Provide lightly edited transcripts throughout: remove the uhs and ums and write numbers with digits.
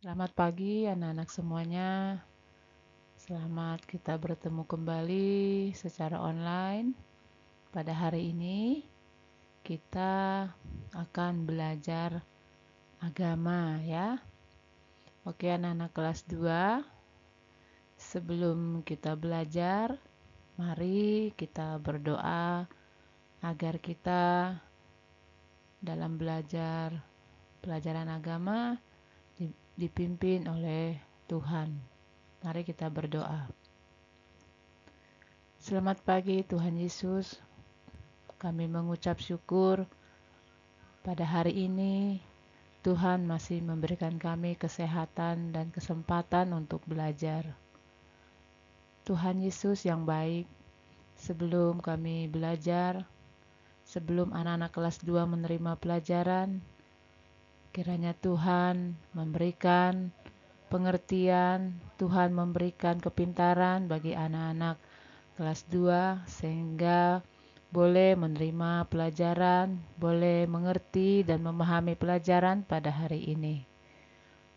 Selamat pagi anak-anak semuanya. Selamat kita bertemu kembali secara online. Pada hari ini kita akan belajar agama ya. Oke anak-anak kelas 2, sebelum kita belajar, mari kita berdoa agar kita dalam belajar pelajaran agama dipimpin oleh Tuhan. Mari kita berdoa. Selamat pagi Tuhan Yesus. Kami mengucap syukur pada hari ini Tuhan masih memberikan kami kesehatan dan kesempatan untuk belajar. Tuhan Yesus yang baik, sebelum kami belajar, sebelum anak-anak kelas 2 menerima pelajaran, kiranya Tuhan memberikan pengertian, Tuhan memberikan kepintaran bagi anak-anak kelas 2 sehingga boleh menerima pelajaran, boleh mengerti dan memahami pelajaran pada hari ini.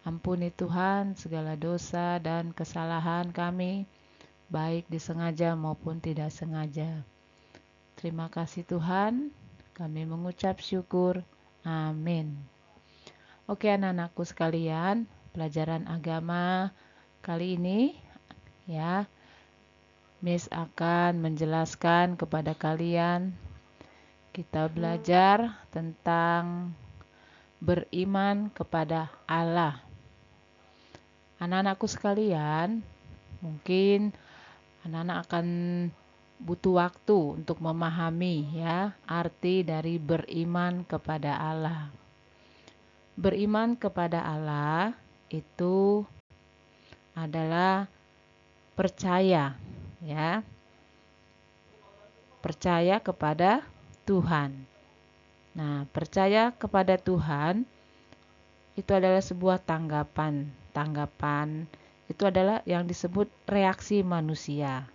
Ampuni Tuhan segala dosa dan kesalahan kami, baik disengaja maupun tidak sengaja. Terima kasih Tuhan, kami mengucap syukur. Amin. Oke anak-anakku sekalian, pelajaran agama kali ini ya, Miss akan menjelaskan kepada kalian. Kita belajar tentang beriman kepada Allah. Anak-anakku sekalian, mungkin anak-anak akan butuh waktu untuk memahami ya arti dari beriman kepada Allah. Beriman kepada Allah itu adalah percaya ya. Percaya kepada Tuhan. Nah, percaya kepada Tuhan itu adalah sebuah tanggapan. Tanggapan itu adalah yang disebut reaksi manusia.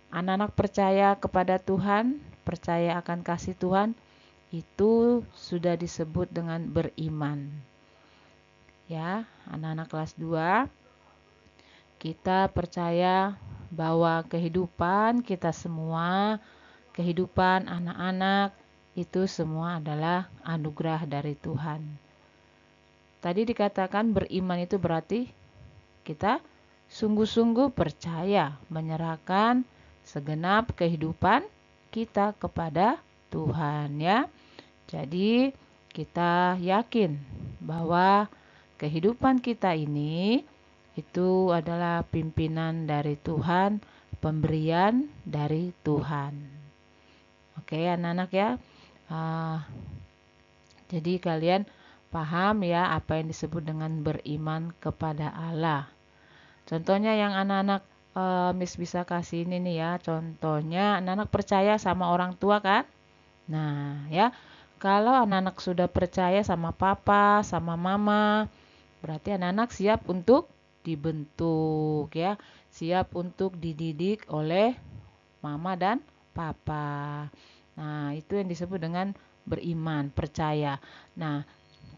Anak-anak percaya kepada Tuhan, percaya akan kasih Tuhan, itu sudah disebut dengan beriman. Ya, anak-anak kelas 2, kita percaya bahwa kehidupan kita semua, kehidupan anak-anak, itu semua adalah anugerah dari Tuhan. Tadi dikatakan beriman itu berarti kita sungguh-sungguh percaya, menyerahkan segenap kehidupan kita kepada Tuhan ya. Jadi kita yakin bahwa kehidupan kita ini itu adalah pimpinan dari Tuhan, pemberian dari Tuhan. Oke anak-anak ya. Jadi kalian paham ya apa yang disebut dengan beriman kepada Allah. Contohnya yang anak-anak Miss bisa kasih ini nih ya. Contohnya anak-anak percaya sama orang tua kan? Nah ya, kalau anak-anak sudah percaya sama papa, sama mama, berarti anak-anak siap untuk dibentuk ya. Siap untuk dididik oleh mama dan papa. Nah, itu yang disebut dengan beriman, percaya. Nah,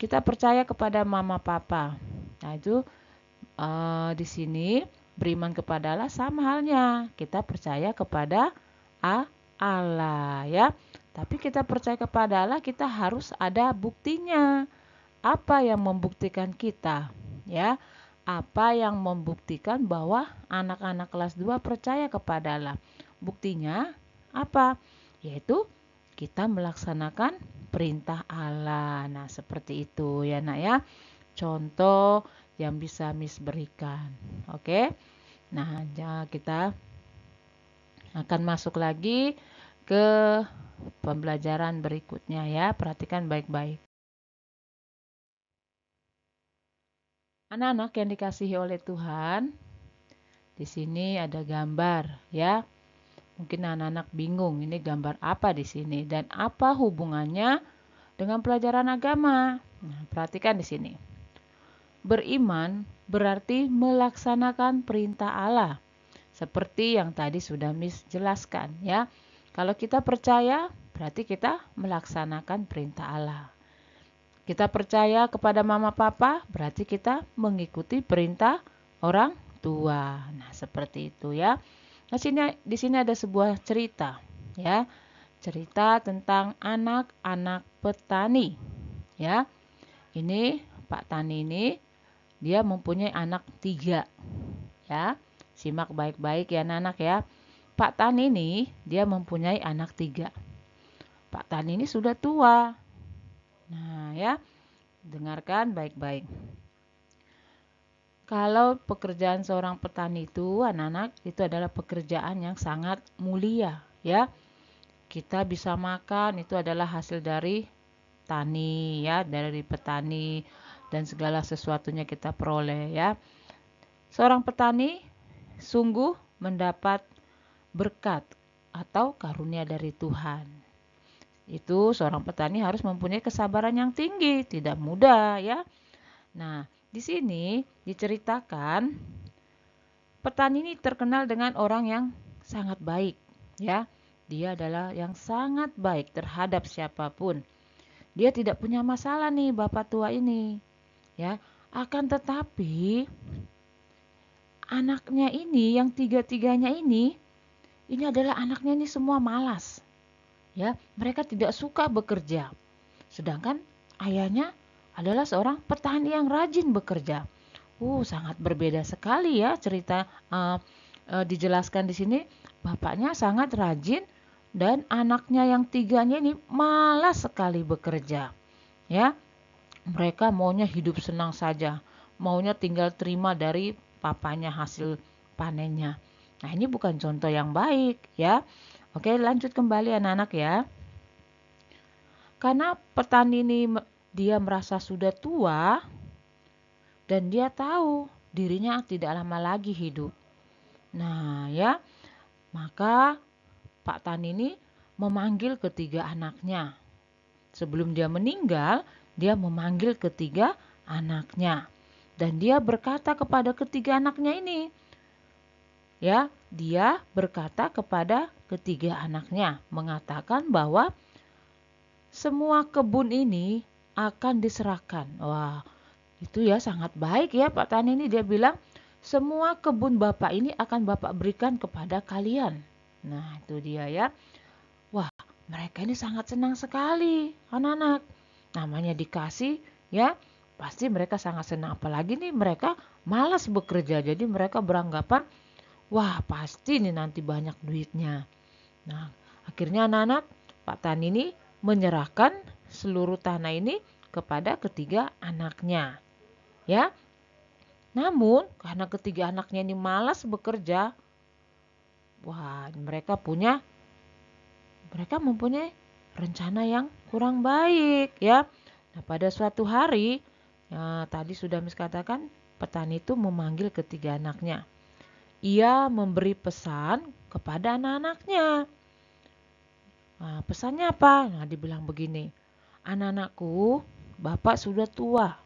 kita percaya kepada mama papa. Nah, itu di sini beriman kepada Allah sama halnya. Kita percaya kepada Allah ya. Tapi kita percaya kepada Allah, kita harus ada buktinya. Apa yang membuktikan kita? Ya. Apa yang membuktikan bahwa anak-anak kelas 2 percaya kepada Allah? Buktinya apa? Yaitu kita melaksanakan perintah Allah. Nah, seperti itu ya, Nak ya. Contoh yang bisa Miss berikan. Oke. Nah, kita akan masuk lagi ke pembelajaran berikutnya ya. Perhatikan baik-baik. Anak-anak yang dikasihi oleh Tuhan, di sini ada gambar ya. Mungkin anak-anak bingung, ini gambar apa di sini dan apa hubungannya dengan pelajaran agama. Nah, perhatikan di sini. Beriman berarti melaksanakan perintah Allah. Seperti yang tadi sudah Miss jelaskan ya. Kalau kita percaya, berarti kita melaksanakan perintah Allah. Kita percaya kepada mama papa, berarti kita mengikuti perintah orang tua. Nah, seperti itu ya. Nah, di sini ada sebuah cerita, ya. Cerita tentang anak-anak petani, ya. Ini Pak Tani ini dia mempunyai anak 3, ya. Simak baik-baik ya anak-anak ya. Pak Tani ini dia mempunyai anak 3. Pak Tani ini sudah tua. Nah, ya. Dengarkan baik-baik. Kalau pekerjaan seorang petani itu, anak-anak, itu adalah pekerjaan yang sangat mulia, ya. Kita bisa makan, itu adalah hasil dari tani, ya, dari petani dan segala sesuatunya kita peroleh, ya. Seorang petani sungguh mendapat berkat atau karunia dari Tuhan. Itu seorang petani harus mempunyai kesabaran yang tinggi, tidak mudah, ya. Nah, di sini diceritakan petani ini terkenal dengan orang yang sangat baik, ya. Dia adalah yang sangat baik terhadap siapapun. Dia tidak punya masalah nih bapak tua ini, ya. Akan tetapi anaknya ini yang tiga-tiganya ini adalah anaknya ini semua malas, ya. Mereka tidak suka bekerja. Sedangkan ayahnya adalah seorang petani yang rajin bekerja. Sangat berbeda sekali ya cerita dijelaskan di sini. Bapaknya sangat rajin dan anaknya yang 3-nya ini malas sekali bekerja. Ya, mereka maunya hidup senang saja, maunya tinggal terima dari papanya hasil panennya. Nah, ini bukan contoh yang baik ya. Oke, lanjut kembali anak-anak ya. Karena petani ini dia merasa sudah tua dan dia tahu dirinya tidak lama lagi hidup. Nah, ya, maka Pak Tani ini memanggil ketiga anaknya. Sebelum dia meninggal, dia memanggil ketiga anaknya. Dan dia berkata kepada ketiga anaknya ini, ya, dia berkata kepada ketiga anaknya, mengatakan bahwa semua kebun ini akan diserahkan. Wah, itu ya sangat baik ya Pak Tani ini. Dia bilang, semua kebun Bapak ini akan Bapak berikan kepada kalian. Nah, itu dia ya. Wah, mereka ini sangat senang sekali, anak-anak. Namanya dikasih, ya, pasti mereka sangat senang. Apalagi nih mereka malas bekerja. Jadi mereka beranggapan, wah pasti nih nanti banyak duitnya. Nah, akhirnya anak-anak Pak Tani ini menyerahkan seluruh tanah ini kepada ketiga anaknya. Ya. Namun, karena ketiga anaknya ini malas bekerja, wah, mereka mempunyai rencana yang kurang baik, ya. Nah, pada suatu hari, ya, tadi sudah Miss katakan, petani itu memanggil ketiga anaknya. Ia memberi pesan kepada anak-anaknya. Nah, pesannya apa? Nah, dibilang begini, anak-anakku, Bapak sudah tua.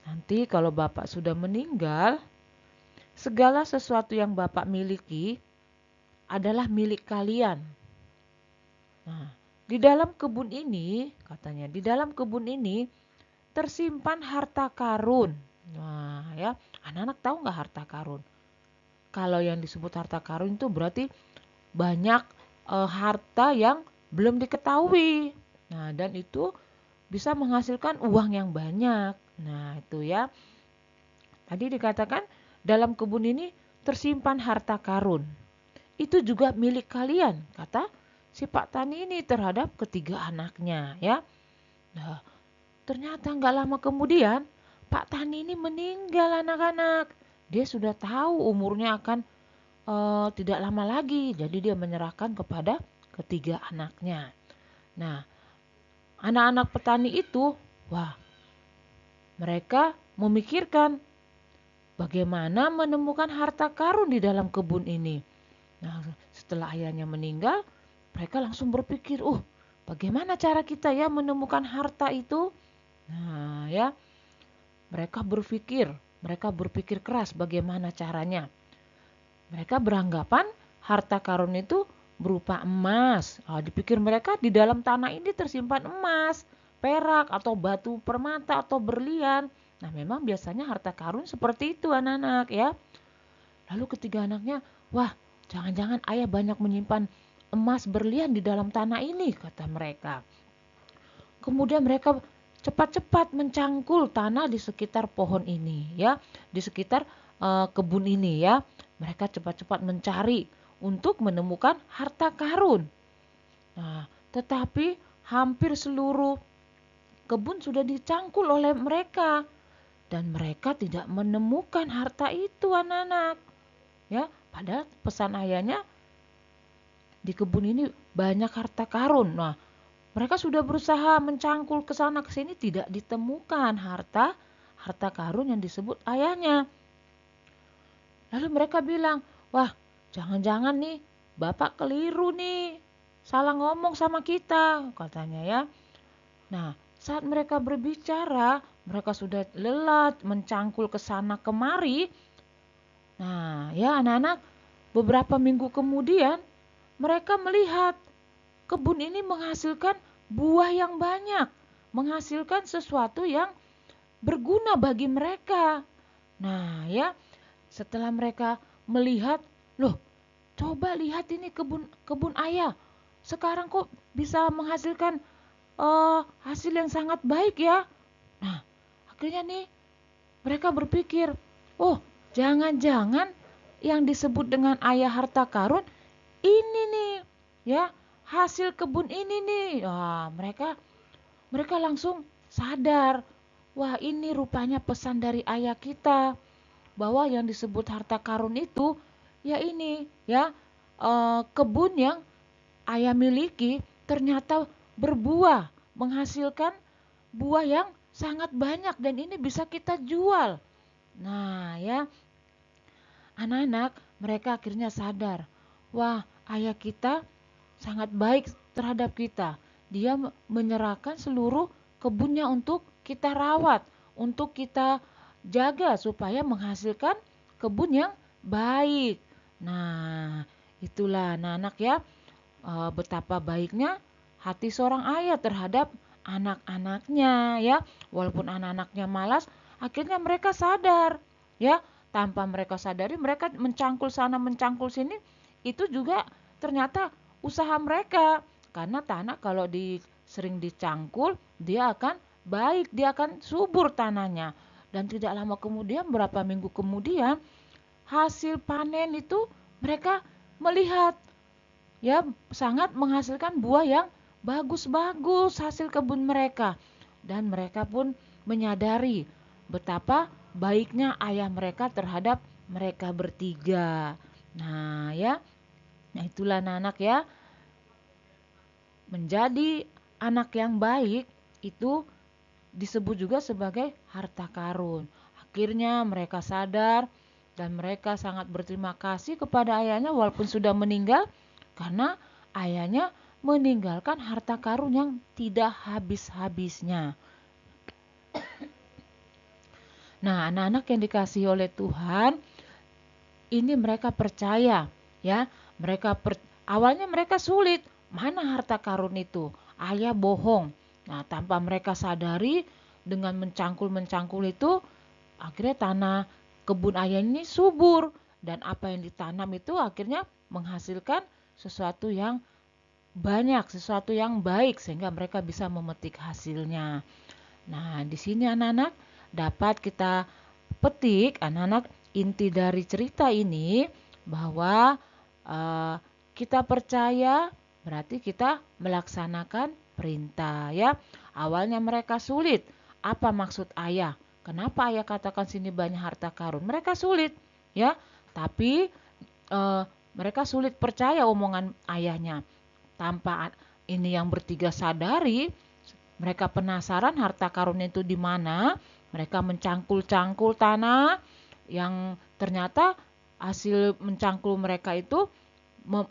Nanti kalau Bapak sudah meninggal, segala sesuatu yang Bapak miliki adalah milik kalian. Nah, di dalam kebun ini, katanya, di dalam kebun ini tersimpan harta karun. Nah, ya, anak-anak tahu nggak harta karun? Kalau yang disebut harta karun itu berarti banyak harta yang belum diketahui. Nah, dan itu bisa menghasilkan uang yang banyak. Nah, itu ya. Tadi dikatakan dalam kebun ini tersimpan harta karun. Itu juga milik kalian, kata si Pak Tani ini terhadap ketiga anaknya, ya. Nah, ternyata nggak lama kemudian Pak Tani ini meninggal anak-anak. Dia sudah tahu umurnya akan tidak lama lagi, jadi dia menyerahkan kepada ketiga anaknya. Nah, anak-anak petani itu, wah, mereka memikirkan bagaimana menemukan harta karun di dalam kebun ini. Nah, setelah ayahnya meninggal, mereka langsung berpikir, bagaimana cara kita ya menemukan harta itu? Nah, ya, mereka berpikir keras bagaimana caranya. Mereka beranggapan harta karun itu berupa emas. Dipikir mereka di dalam tanah ini tersimpan emas, perak atau batu permata atau berlian. Nah, memang biasanya harta karun seperti itu anak-anak ya. Lalu ketiga anaknya, wah, jangan-jangan ayah banyak menyimpan emas berlian di dalam tanah ini, kata mereka. Kemudian mereka cepat-cepat mencangkul tanah di sekitar pohon ini ya, di sekitar kebun ini ya. Mereka cepat-cepat mencari untuk menemukan harta karun. Nah, tetapi hampir seluruh kebun sudah dicangkul oleh mereka dan mereka tidak menemukan harta itu anak-anak. Ya, padahal pesan ayahnya di kebun ini banyak harta karun. Nah, mereka sudah berusaha mencangkul ke sana ke sini tidak ditemukan harta karun yang disebut ayahnya. Lalu mereka bilang, "Wah, jangan-jangan nih Bapak keliru nih. Salah ngomong sama kita," katanya ya. Nah, saat mereka berbicara, mereka sudah lelah mencangkul ke sana kemari. Nah, ya anak-anak, beberapa minggu kemudian mereka melihat kebun ini menghasilkan buah yang banyak, menghasilkan sesuatu yang berguna bagi mereka. Nah, ya, setelah mereka melihat, loh, coba lihat ini kebun ayah. Sekarang kok bisa menghasilkan hasil yang sangat baik ya. Nah, akhirnya nih mereka berpikir, oh, jangan-jangan yang disebut dengan ayah harta karun ini nih, ya, hasil kebun ini nih. Wah, mereka langsung sadar, wah ini rupanya pesan dari ayah kita bahwa yang disebut harta karun itu ya ini ya kebun yang ayah miliki ternyata berbuah, menghasilkan buah yang sangat banyak dan ini bisa kita jual. Nah, ya, anak-anak mereka akhirnya sadar, wah ayah kita sangat baik terhadap kita. Dia menyerahkan seluruh kebunnya untuk kita rawat, untuk kita jaga supaya menghasilkan kebun yang baik. Nah, itulah anak-anak ya, betapa baiknya hati seorang ayah terhadap anak-anaknya ya. Walaupun anak-anaknya malas, akhirnya mereka sadar ya. Tanpa mereka sadari, mereka mencangkul sana mencangkul sini, itu juga ternyata usaha mereka. Karena tanah kalau sering dicangkul, dia akan baik, dia akan subur tanahnya. Dan tidak lama kemudian, berapa minggu kemudian, hasil panen itu mereka melihat ya sangat menghasilkan buah yang bagus-bagus hasil kebun mereka. Dan mereka pun menyadari betapa baiknya ayah mereka terhadap mereka bertiga. Nah, ya. Nah, itulah anak-anak ya. Menjadi anak yang baik itu disebut juga sebagai harta karun. Akhirnya mereka sadar dan mereka sangat berterima kasih kepada ayahnya walaupun sudah meninggal karena ayahnya meninggalkan harta karun yang tidak habis-habisnya. Nah, anak-anak yang dikasihi oleh Tuhan, ini mereka percaya, ya. Awalnya mereka sulit, mana harta karun itu? Ayah bohong. Nah, tanpa mereka sadari dengan mencangkul itu, akhirnya tanah kebun ayah ini subur dan apa yang ditanam itu akhirnya menghasilkan sesuatu yang banyak, sesuatu yang baik sehingga mereka bisa memetik hasilnya. Nah, di sini anak-anak dapat kita petik anak-anak inti dari cerita ini bahwa kita percaya berarti kita melaksanakan perintah ya. Awalnya mereka sulit. Apa maksud ayah? Kenapa ayah katakan sini banyak harta karun? Mereka sulit ya. Tapi mereka sulit percaya omongan ayahnya. Tanpa ini yang bertiga sadari, mereka penasaran harta karun itu di mana. Mereka mencangkul-cangkul tanah yang ternyata hasil mencangkul mereka itu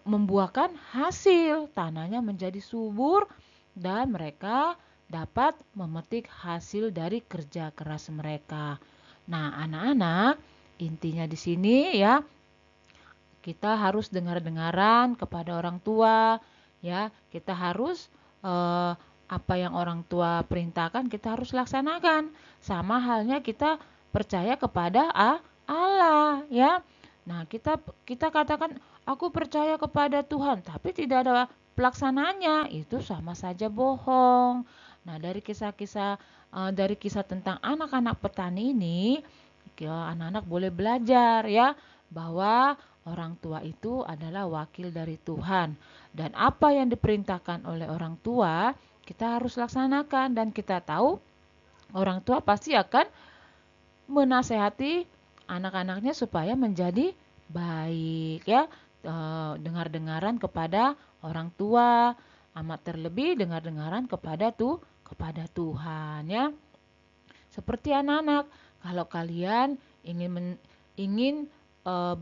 membuahkan hasil. Tanahnya menjadi subur dan mereka dapat memetik hasil dari kerja keras mereka. Nah, anak-anak, intinya di sini ya, kita harus dengar-dengaran kepada orang tua, ya. Kita harus apa yang orang tua perintahkan kita harus laksanakan. Sama halnya kita percaya kepada Allah, ya. Nah, kita katakan aku percaya kepada Tuhan, tapi tidak ada pelaksananya, itu sama saja bohong. Nah, dari kisah tentang anak-anak petani ini, anak-anak boleh belajar ya bahwa orang tua itu adalah wakil dari Tuhan dan apa yang diperintahkan oleh orang tua kita harus laksanakan dan kita tahu orang tua pasti akan menasehati anak-anaknya supaya menjadi baik ya. Dengar-dengaran kepada orang tua, amat terlebih dengar-dengaran kepada Tuhan ya. Seperti anak-anak, kalau kalian ingin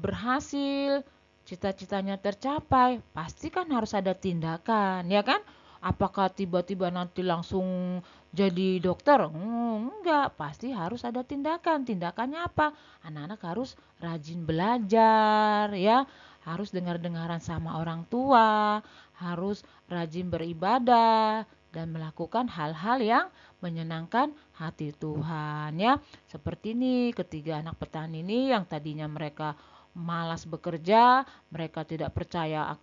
berhasil, cita-citanya tercapai, pasti kan harus ada tindakan, ya kan? Apakah tiba-tiba nanti langsung jadi dokter? Enggak, pasti harus ada tindakan. Tindakannya apa? Anak-anak harus rajin belajar, ya. Harus dengar-dengaran sama orang tua, harus rajin beribadah dan melakukan hal-hal yang menyenangkan hati Tuhan ya. Seperti ini ketiga anak petani ini yang tadinya mereka malas bekerja, mereka tidak percaya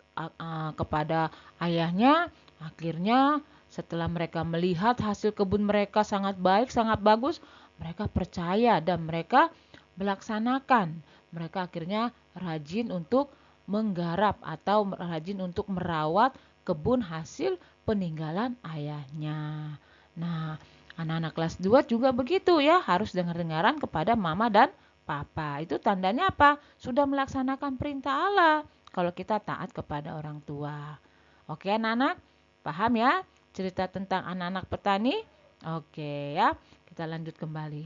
kepada ayahnya, akhirnya setelah mereka melihat hasil kebun mereka sangat baik, sangat bagus, mereka percaya dan mereka melaksanakan. Mereka akhirnya rajin untuk menggarap atau rajin untuk merawat kebun hasil peninggalan ayahnya. Nah, anak-anak kelas 2 juga begitu ya, harus dengar-dengaran kepada mama dan papa. Itu tandanya apa? Sudah melaksanakan perintah Allah kalau kita taat kepada orang tua. Oke anak-anak, paham ya cerita tentang anak-anak petani? Oke ya, kita lanjut kembali.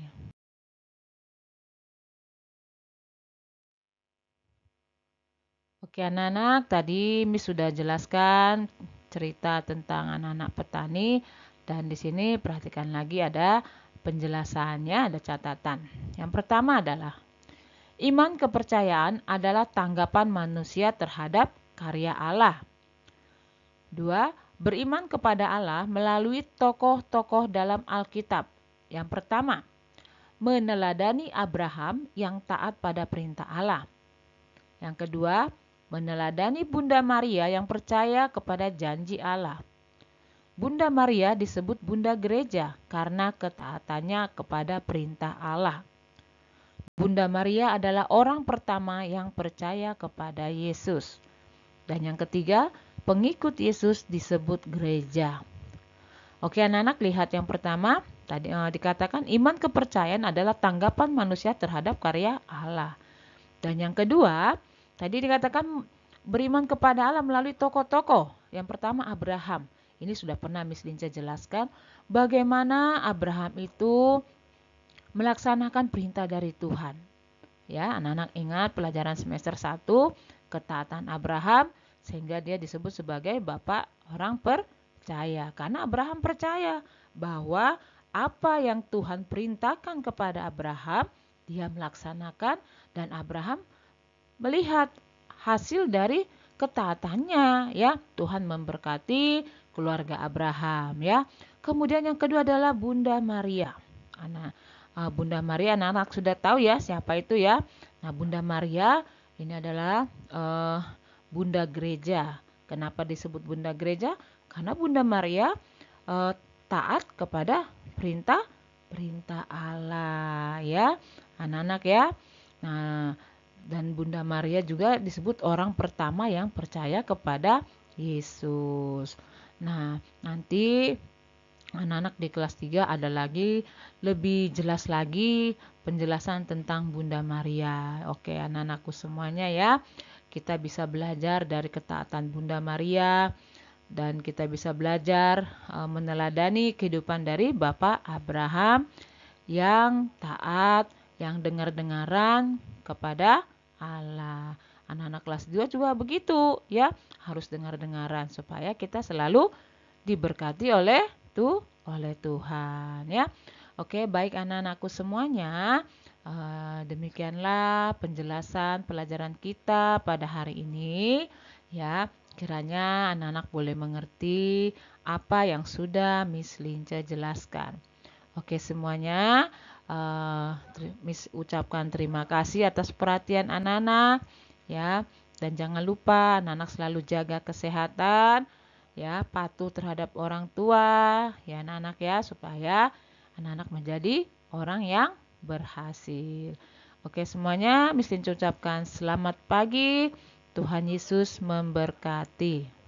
Oke anak-anak, tadi Miss sudah jelaskan cerita tentang anak-anak petani dan di sini perhatikan lagi ada penjelasannya, ada catatan. Yang pertama adalah iman kepercayaan adalah tanggapan manusia terhadap karya Allah. 2. Beriman kepada Allah melalui tokoh-tokoh dalam Alkitab. Yang pertama, meneladani Abraham yang taat pada perintah Allah. Yang kedua, meneladani Bunda Maria yang percaya kepada janji Allah. Bunda Maria disebut Bunda Gereja karena ketaatannya kepada perintah Allah. Bunda Maria adalah orang pertama yang percaya kepada Yesus. Dan yang ketiga, pengikut Yesus disebut gereja. Oke anak-anak, lihat yang pertama, tadi dikatakan iman kepercayaan adalah tanggapan manusia terhadap karya Allah. Dan yang kedua, tadi dikatakan beriman kepada Allah melalui tokoh-tokoh. Yang pertama Abraham. Ini sudah pernah Miss Linca jelaskan bagaimana Abraham itu melaksanakan perintah dari Tuhan. Ya, anak-anak ingat pelajaran semester 1, ketaatan Abraham sehingga dia disebut sebagai bapak orang percaya. Karena Abraham percaya bahwa apa yang Tuhan perintahkan kepada Abraham, dia melaksanakan dan Abraham melihat hasil dari ketaatannya ya. Tuhan memberkati keluarga Abraham ya. Kemudian yang kedua adalah Bunda Maria. Bunda Maria anak-anak sudah tahu ya siapa itu ya. Nah, Bunda Maria ini adalah Bunda Gereja. Kenapa disebut Bunda Gereja? Karena Bunda Maria taat kepada perintah Allah ya. Anak-anak ya. Nah, dan Bunda Maria juga disebut orang pertama yang percaya kepada Yesus. Nah, nanti anak-anak di kelas 3 ada lagi lebih jelas lagi penjelasan tentang Bunda Maria. Oke, anak-anakku semuanya ya. Kita bisa belajar dari ketaatan Bunda Maria dan kita bisa belajar meneladani kehidupan dari Bapak Abraham yang taat, yang dengar-dengaran kepada Allah. Anak-anak kelas 2 juga begitu ya, harus dengar-dengaran supaya kita selalu diberkati oleh Tuhan ya. Oke, baik anak-anakku semuanya. Demikianlah penjelasan pelajaran kita pada hari ini ya. Kiranya anak-anak boleh mengerti apa yang sudah Miss Lince jelaskan. Oke semuanya, Miss ucapkan terima kasih atas perhatian anak-anak ya. Dan jangan lupa anak-anak selalu jaga kesehatan ya, patuh terhadap orang tua ya anak-anak ya, supaya anak-anak menjadi orang yang berhasil. Oke semuanya, Miss Lince ucapkan selamat pagi. Tuhan Yesus memberkati.